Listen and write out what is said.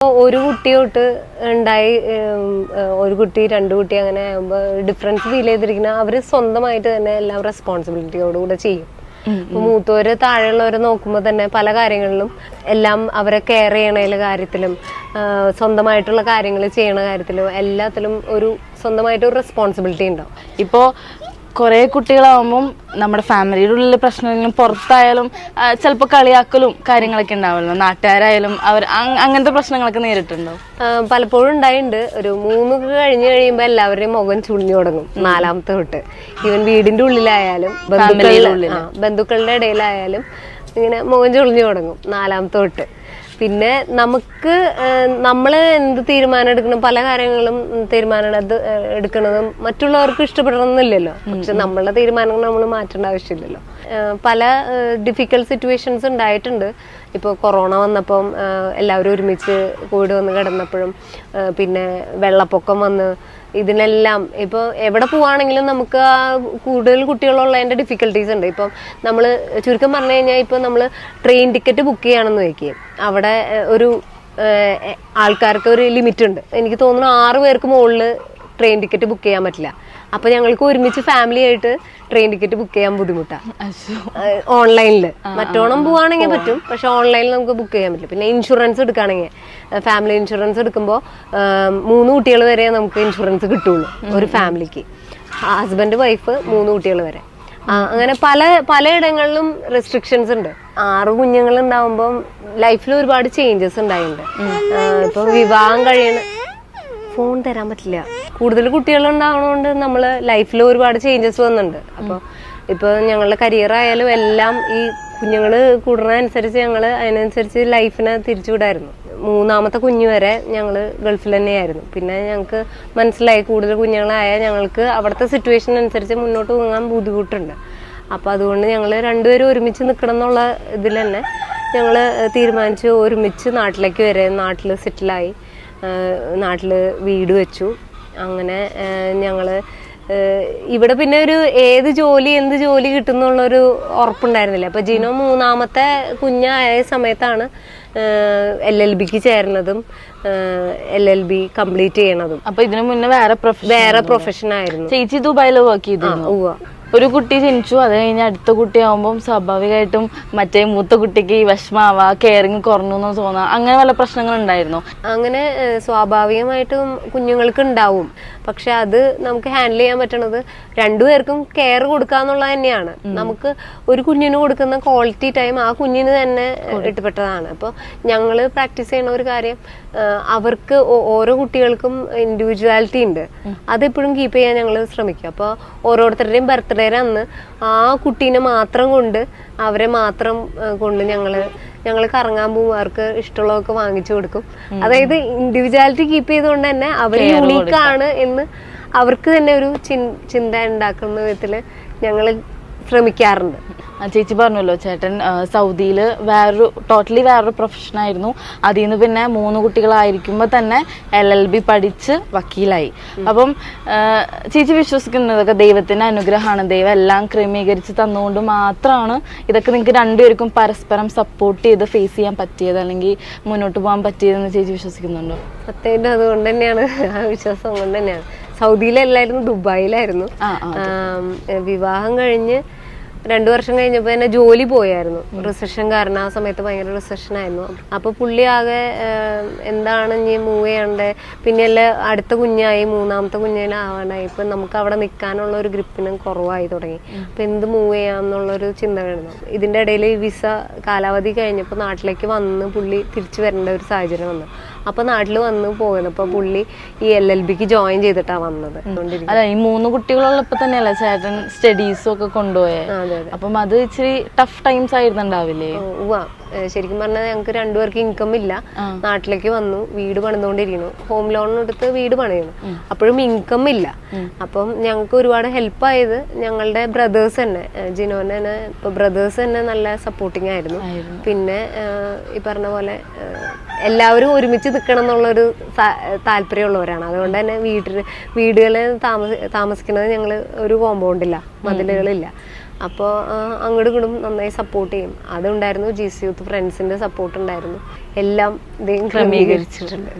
ഒരു കുട്ടി തൊട്ട് ഉണ്ടായി ഒരു കുട്ടി രണ്ട് കുട്ടി അങ്ങനെ ആകുമ്പോൾ ഡിഫറൻസ് ഫീൽ ചെയ്തിരിക്കുന്ന അവര് സ്വന്തമായിട്ട് തന്നെ എല്ലാം റെസ്പോൺസിബിലിറ്റിയോടുകൂടെ ചെയ്യും. ഇപ്പൊ മൂത്തവര് താഴെയുള്ളവരെ നോക്കുമ്പോൾ തന്നെ പല കാര്യങ്ങളിലും എല്ലാം അവരെ കെയർ ചെയ്യണ കാര്യത്തിലും സ്വന്തമായിട്ടുള്ള കാര്യങ്ങൾ ചെയ്യണ കാര്യത്തിലും എല്ലാത്തിലും ഒരു സ്വന്തമായിട്ട് ഒരു റെസ്പോൺസിബിലിറ്റി ഉണ്ടാവും. ഇപ്പോ കുറെ കുട്ടികളാവുമ്പം നമ്മുടെ ഫാമിലിയുടെ ഉള്ളിൽ പ്രശ്നങ്ങളും പുറത്തായാലും ചിലപ്പോൾ കളിയാക്കലും കാര്യങ്ങളൊക്കെ ഉണ്ടാവുമല്ലോ, നാട്ടുകാരായാലും അവർ അങ്ങനത്തെ പ്രശ്നങ്ങളൊക്കെ നേരിട്ടുണ്ടോ? പലപ്പോഴും ഉണ്ടായിട്ടുണ്ട്. ഒരു 3 കഴിഞ്ഞ് കഴിയുമ്പോൾ എല്ലാവരുടെയും മുഖം ചുളിഞ്ഞു തുടങ്ങും. 4ാമത്തെ തൊട്ട് ഈവൻ വീടിന്റെ ഉള്ളിലായാലും ബന്ധുക്കളുടെ ഇടയിലായാലും ഇങ്ങനെ മുഖം ചുളിഞ്ഞു തുടങ്ങും 4ാമത്തെ തൊട്ട്. പിന്നെ നമുക്ക് നമ്മൾ എന്ത് തീരുമാനം എടുക്കണം, പല കാര്യങ്ങളും തീരുമാനം എടുക്കുന്നതും മറ്റുള്ളവർക്ക് ഇഷ്ടപ്പെടണമെന്നില്ലല്ലോ. പക്ഷെ നമ്മളുടെ തീരുമാനങ്ങൾ നമ്മൾ മാറ്റേണ്ട ആവശ്യമില്ലല്ലോ. പല ഡിഫിക്കൽട്ട് സിറ്റുവേഷൻസ് ഉണ്ടായിട്ടുണ്ട്. ഇപ്പോൾ കൊറോണ വന്നപ്പം എല്ലാവരും ഒരുമിച്ച് കോവിഡ് വന്ന് കിടന്നപ്പോഴും പിന്നെ വെള്ളപ്പൊക്കം വന്ന് ഇതിനെല്ലാം ഇപ്പോൾ എവിടെ പോവാണെങ്കിലും നമുക്ക് കൂടുതൽ കുട്ടികളുള്ളതിൻ്റെ ഡിഫിക്കൽട്ടീസ് ഉണ്ട്. ഇപ്പം നമ്മൾ ചുരുക്കം പറഞ്ഞു കഴിഞ്ഞാൽ ഇപ്പോൾ നമ്മൾ ട്രെയിൻ ടിക്കറ്റ് ബുക്ക് ചെയ്യുകയാണെന്ന് വയ്ക്കുക, അവിടെ ഒരു ആൾക്കാർക്ക് ഒരു ലിമിറ്റ് ഉണ്ട്. എനിക്ക് തോന്നുന്നു 6 പേർക്ക് മുകളിൽ ട്രെയിൻ ടിക്കറ്റ് ബുക്ക് ചെയ്യാൻ പറ്റില്ല. അപ്പൊ ഞങ്ങൾക്ക് ഒരുമിച്ച് ഫാമിലി ആയിട്ട് ട്രെയിൻ ടിക്കറ്റ് ബുക്ക് ചെയ്യാൻ ബുദ്ധിമുട്ടാണ് ഓൺലൈനിൽ. മറ്റോണം പോവാണെങ്കിൽ പറ്റും, പക്ഷെ ഓൺലൈനിൽ നമുക്ക് ബുക്ക് ചെയ്യാൻ പറ്റില്ല. പിന്നെ ഇൻഷുറൻസ് എടുക്കുകയാണെങ്കിൽ ഫാമിലി ഇൻഷുറൻസ് എടുക്കുമ്പോൾ 3 കുട്ടികൾ വരെ നമുക്ക് ഇൻഷുറൻസ് കിട്ടുള്ളൂ ഒരു ഫാമിലിക്ക്. ഹസ്ബൻഡ് വൈഫ് 3 കുട്ടികൾ വരെ. അങ്ങനെ പലയിടങ്ങളിലും റെസ്ട്രിക്ഷൻസ് ഉണ്ട്. 6 കുഞ്ഞുങ്ങൾ ഉണ്ടാവുമ്പം ലൈഫിൽ ഒരുപാട് ചേഞ്ചസ് ഉണ്ടായിട്ടുണ്ട്. ഇപ്പൊ വിവാഹം കഴിയണ ഫോൺ തരാൻ പറ്റില്ല. കൂടുതൽ കുട്ടികൾ ഉണ്ടാവണോണ്ട് നമ്മള് ലൈഫിൽ ഒരുപാട് ചേഞ്ചസ് വന്നിട്ടുണ്ട്. അപ്പൊ ഇപ്പൊ ഞങ്ങളുടെ കരിയർ ആയാലും എല്ലാം ഈ കുഞ്ഞുങ്ങള് കൂടുന്നതനുസരിച്ച് ഞങ്ങള് അതിനനുസരിച്ച് ലൈഫിനെ തിരിച്ചുവിടായിരുന്നു. 3ാമത്തെ കുഞ്ഞു വരെ ഞങ്ങള് ഗൾഫിൽ തന്നെയായിരുന്നു. പിന്നെ ഞങ്ങൾക്ക് മനസ്സിലായി കൂടുതൽ കുഞ്ഞുങ്ങളായാൽ ഞങ്ങൾക്ക് അവിടുത്തെ സിറ്റുവേഷൻ അനുസരിച്ച് മുന്നോട്ട് പോകാൻ ബുദ്ധിമുട്ടുണ്ട്. അപ്പൊ അതുകൊണ്ട് ഞങ്ങൾ രണ്ടുപേരും ഒരുമിച്ച് നിൽക്കണം എന്നുള്ള ഇതിൽ തന്നെ ഞങ്ങൾ തീരുമാനിച്ചു ഒരുമിച്ച് നാട്ടിലേക്ക് വരെ. നാട്ടിൽ സെറ്റിലായി, നാട്ടിൽ വീട് വെച്ചു. അങ്ങനെ ഞങ്ങൾ ഇവിടെ പിന്നെ ഒരു എന്ത് ജോലി കിട്ടുന്നുള്ളൊരു ഉറപ്പുണ്ടായിരുന്നില്ല. അപ്പൊ ജിനോ 3ാമത്തെ കുഞ്ഞായ സമയത്താണ് LLBക്ക് ചേർന്നതും LLB കംപ്ലീറ്റ് ചെയ്യണതും. അപ്പൊ ഇതിനു മുന്നേ വേറെ പ്രൊഫഷൻ ആയിരുന്നു. ചേച്ചി ദുബായിൽ വർക്ക് ചെയ്തു. ഒരു കുട്ടി ജനിച്ചു, അത് കഴിഞ്ഞ് അടുത്ത കുട്ടിയാവുമ്പം സ്വാഭാവികമായിട്ടും മറ്റേ മൂത്ത കുട്ടിക്ക് വിഷമാവാ, കെയറിങ് കുറഞ്ഞു എന്ന് തോന്നാ, അങ്ങനെ വല്ല പ്രശ്നങ്ങൾ ഉണ്ടായിരുന്നോ? അങ്ങനെ സ്വാഭാവികമായിട്ടും കുഞ്ഞുങ്ങൾക്ക് ഉണ്ടാവും. പക്ഷെ അത് നമുക്ക് ഹാൻഡിൽ ചെയ്യാൻ പറ്റണത് രണ്ടുപേർക്കും കെയർ കൊടുക്കാന്നുള്ളത് തന്നെയാണ്. നമുക്ക് ഒരു കുഞ്ഞിന് കൊടുക്കുന്ന ക്വാളിറ്റി ടൈം ആ കുഞ്ഞിന് തന്നെ ഇഷ്ടപ്പെട്ടതാണ്. അപ്പോൾ ഞങ്ങൾ പ്രാക്ടീസ് ചെയ്യുന്ന ഒരു കാര്യം, അവർക്ക് ഓരോ കുട്ടികൾക്കും ഇൻഡിവിജ്വാലിറ്റി ഉണ്ട്, അതെപ്പോഴും കീപ്പ് ചെയ്യാൻ ഞങ്ങൾ ശ്രമിക്കും. അപ്പോൾ ഓരോരുത്തരുടെയും ബർത്ത്ഡേയുടെ അന്ന് ആ കുട്ടീനെ മാത്രം കൊണ്ട് അവരെ മാത്രം കൊണ്ട് ഞങ്ങൾ കറങ്ങാൻ പോകും, അവർക്ക് ഇഷ്ടമുള്ളതൊക്കെ വാങ്ങിച്ചു കൊടുക്കും. അതായത് ഇൻഡിവിജ്വാലിറ്റി കീപ്പ് ചെയ്തുകൊണ്ട് തന്നെ അവർ യൂണീക്കാണ് എന്ന് അവർക്ക് തന്നെ ഒരു ചിന്ത ഉണ്ടാക്കുന്ന വിധത്തിൽ ഞങ്ങൾ ശ്രമിക്കാറുണ്ട്. ചേച്ചി പറഞ്ഞല്ലോ ചേട്ടൻ സൗദിയിൽ ടോട്ടലി വേറൊരു പ്രൊഫഷനായിരുന്നു. അതിൽ നിന്ന് പിന്നെ 3 കുട്ടികളായിരിക്കുമ്പോൾ തന്നെ LLB പഠിച്ച് വക്കീലായി. അപ്പം ചേച്ചി വിശ്വസിക്കുന്നതൊക്കെ ദൈവത്തിന്റെ അനുഗ്രഹമാണ്, ദൈവം എല്ലാം ക്രമീകരിച്ച് തന്നുകൊണ്ട് മാത്രമാണ് ഇതൊക്കെ നിങ്ങൾക്ക് രണ്ടുപേർക്കും പരസ്പരം സപ്പോർട്ട് ചെയ്ത് ഫേസ് ചെയ്യാൻ പറ്റിയത്, അല്ലെങ്കിൽ മുന്നോട്ട് പോകാൻ പറ്റിയതെന്ന് ചേച്ചി വിശ്വസിക്കുന്നുണ്ടോ? സത്യമായിട്ടും അതുകൊണ്ട് തന്നെയാണ്, ആ വിശ്വാസം കൊണ്ട് തന്നെയാണ്. സൗദിയിലല്ലായിരുന്നു, ദുബായിലായിരുന്നു. വിവാഹം കഴിഞ്ഞ് 2 വർഷം കഴിഞ്ഞപ്പോൾ തന്നെ ജോലി പോയായിരുന്നു. റിസഷൻ കാരണം ആ സമയത്ത് ഭയങ്കര റിസഷൻ ആയിരുന്നു. അപ്പൊ പുള്ളി ആകെ എന്താണ് ഇനി മൂവ് ചെയ്യണ്ടേ, പിന്നെ അടുത്ത കുഞ്ഞായി, 3ാമത്തെ കുഞ്ഞിനാവാനായി. ഇപ്പൊ നമുക്ക് അവിടെ നിൽക്കാനുള്ള ഒരു ഗ്രിപ്പിനും കുറവായി തുടങ്ങി. അപ്പൊ എന്ത് മൂവ് ചെയ്യാന്നുള്ളൊരു ചിന്ത വരുന്നു. ഇതിന്റെ ഇടയിൽ വിസ കാലാവധി കഴിഞ്ഞപ്പോൾ നാട്ടിലേക്ക് വന്ന് പുള്ളി തിരിച്ചു വരേണ്ട ഒരു സാഹചര്യം വന്നു. അപ്പൊ നാട്ടിൽ വന്ന് പോകുന്നു. അപ്പൊ പുള്ളി ഈ LLBക്ക് ജോയിൻ ചെയ്തിട്ടാണ് വന്നത്. അല്ല, ഈ 3 കുട്ടികളുള്ളപ്പോ തന്നെയല്ല ചേട്ടൻ സ്റ്റഡീസും ഒക്കെ കൊണ്ടുപോയത്. അപ്പം അത് ഇച്ചിരി ടഫ് ടൈംസ് ആയിരുന്നുണ്ടാവില്ലേ? ശരിക്കും പറഞ്ഞാൽ ഞങ്ങൾക്ക് 2 പേർക്ക് ഇൻകം ഇല്ല. നാട്ടിലേക്ക് വന്നു, വീട് പണിതുകൊണ്ടിരിക്കുന്നു, ഹോം ലോൺ എടുത്ത് വീട് പണിയുന്നു, അപ്പോഴും ഇൻകം ഇല്ല. അപ്പം ഞങ്ങൾക്ക് ഒരുപാട് ഹെൽപ്പായത് ഞങ്ങളുടെ ബ്രദേഴ്സ് തന്നെ, ജിനോനെ തന്നെ ഇപ്പൊ ബ്രദേഴ്സ് തന്നെ നല്ല സപ്പോർട്ടിങ് ആയിരുന്നു. പിന്നെ ഈ പറഞ്ഞ പോലെ എല്ലാവരും ഒരുമിച്ച് നിൽക്കണം എന്നുള്ളൊരു താല്പര്യമുള്ളവരാണ്. അതുകൊണ്ട് തന്നെ വീടുകളിൽ താമസിക്കുന്നത് ഞങ്ങൾ ഒരു കോമ്പൗണ്ടില്ല, മതിലുകളില്ല. അപ്പോൾ അങ്ങോട്ടും ഇങ്ങോട്ടും നന്നായി സപ്പോർട്ട് ചെയ്യും. അതുണ്ടായിരുന്നു. GC യൂത്ത് ഫ്രണ്ട്സിന്റെ സപ്പോർട്ട് ഉണ്ടായിരുന്നു. എല്ലാം ഇദ്ദേഹം ക്രമീകരിച്ചിട്ടുണ്ട്.